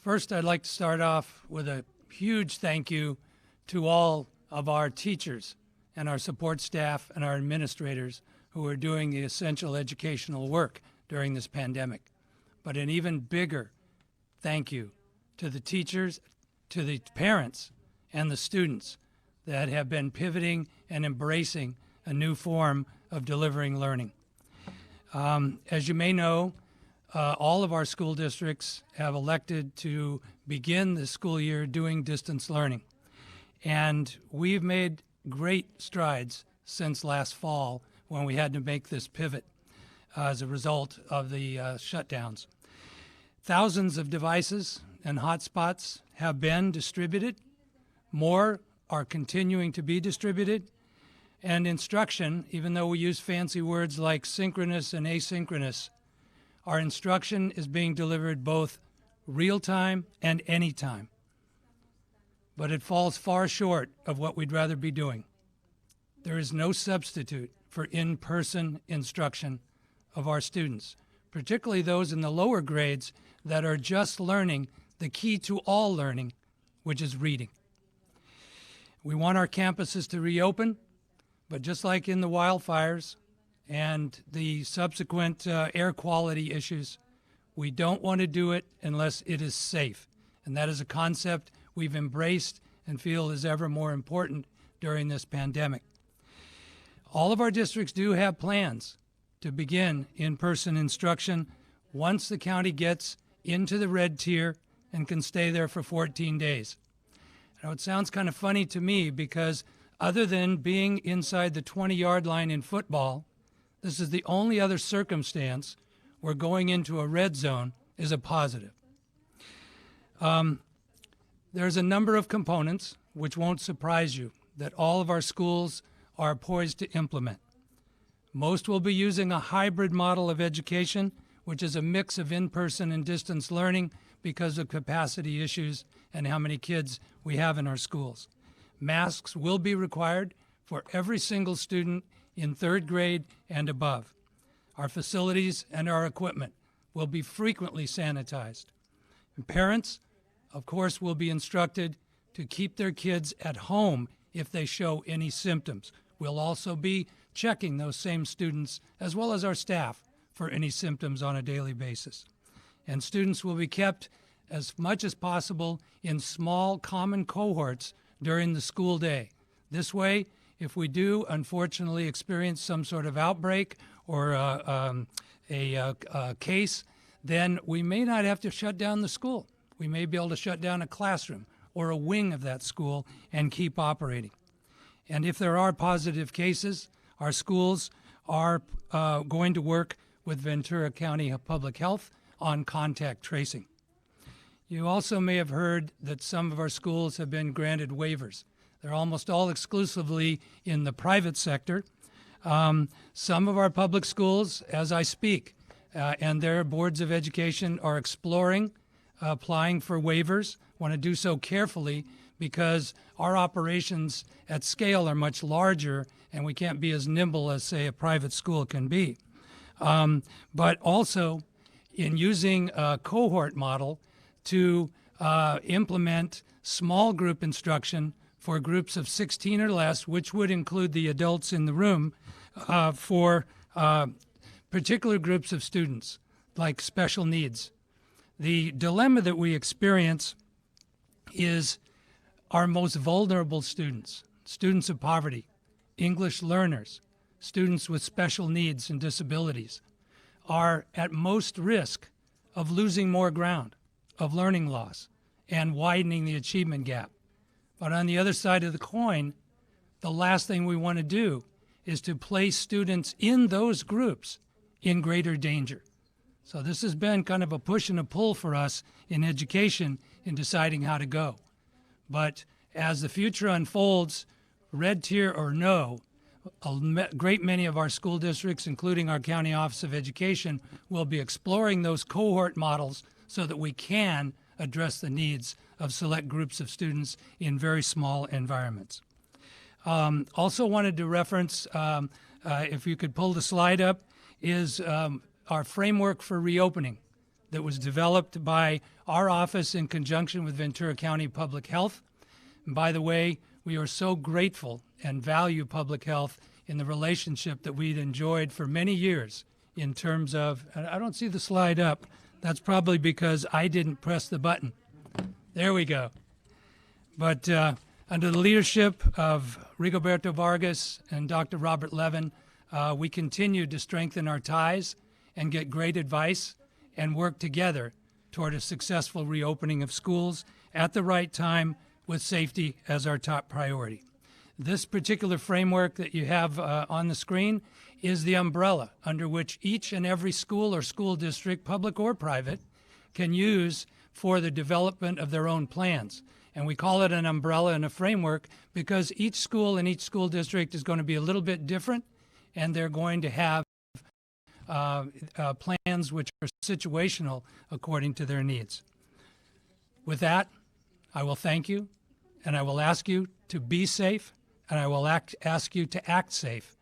First, I'd like to start off with a huge thank you to all of our teachers and our support staff and our administrators who are doing the essential educational work during this pandemic. But an even bigger thank you to the teachers, to the parents, and the students that have been pivoting and embracing a new form of delivering learning. As you may know, all of our school districts have elected to begin the school year doing distance learning. And we've made great strides since last fall when we had to make this pivot as a result of the shutdowns. Thousands of devices and hotspots have been distributed. More are continuing to be distributed. And instruction, even though we use fancy words like synchronous and asynchronous, our instruction is being delivered both real-time and anytime. But it falls far short of what we'd rather be doing. There is no substitute for in-person instruction of our students, particularly those in the lower grades that are just learning the key to all learning, which is reading. We want our campuses to reopen, but just like in the wildfires and the subsequent air quality issues, we don't want to do it unless it is safe. And that is a concept we've embraced and feel is ever more important during this pandemic. All of our districts do have plans to begin in-person instruction once the county gets into the red tier and can stay there for 14 days. Now, it sounds kind of funny to me because other than being inside the 20-yard line in football, this is the only other circumstance where going into a red zone is a positive. There's a number of components, which won't surprise you, that all of our schools are poised to implement. Most will be using a hybrid model of education, which is a mix of in-person and distance learning because of capacity issues and how many kids we have in our schools. Masks will be required for every single student in third grade and above. Our facilities and our equipment will be frequently sanitized. And parents, of course, will be instructed to keep their kids at home if they show any symptoms. We'll also be checking those same students as well as our staff for any symptoms on a daily basis. And students will be kept as much as possible in small common cohorts during the school day. This way, if we do unfortunately experience some sort of outbreak or a case, then we may not have to shut down the school. We may be able to shut down a classroom or a wing of that school and keep operating. And if there are positive cases, our schools are going to work with Ventura County Public Health on contact tracing. You also may have heard that some of our schools have been granted waivers. They're almost all exclusively in the private sector. Some of our public schools, as I speak, and their boards of education are exploring applying for waivers. Want to do so carefully because our operations at scale are much larger and we can't be as nimble as, say, a private school can be. But also in using a cohort model to implement small group instruction for groups of 16 or less, which would include the adults in the room, for particular groups of students, like special needs. The dilemma that we experience is our most vulnerable students, students of poverty, English learners, students with special needs and disabilities, are at most risk of losing more ground, of learning loss, and widening the achievement gap. But on the other side of the coin, the last thing we want to do is to place students in those groups in greater danger. So this has been kind of a push and a pull for us in education in deciding how to go. But as the future unfolds, red tier or no, a great many of our school districts, including our County Office of Education, will be exploring those cohort models so that we can address the needs of select groups of students in very small environments. Also wanted to reference, if you could pull the slide up, is our framework for reopening. that was developed by our office in conjunction with Ventura County Public Health. And by the way, we are so grateful and value public health in the relationship that we'd enjoyed for many years in terms of, I don't see the slide up. That's probably because I didn't press the button. There we go. But under the leadership of Rigoberto Vargas and Dr. Robert Levin, we continue to strengthen our ties and get great advice and work together toward a successful reopening of schools at the right time with safety as our top priority. This particular framework that you have on the screen is the umbrella under which each and every school or school district, public or private, can use for the development of their own plans. And we call it an umbrella and a framework because each school and each school district is going to be a little bit different, and they're going to have plans which are situational according to their needs. With that, I will thank you, and I will ask you to be safe, and I will ask you to act safe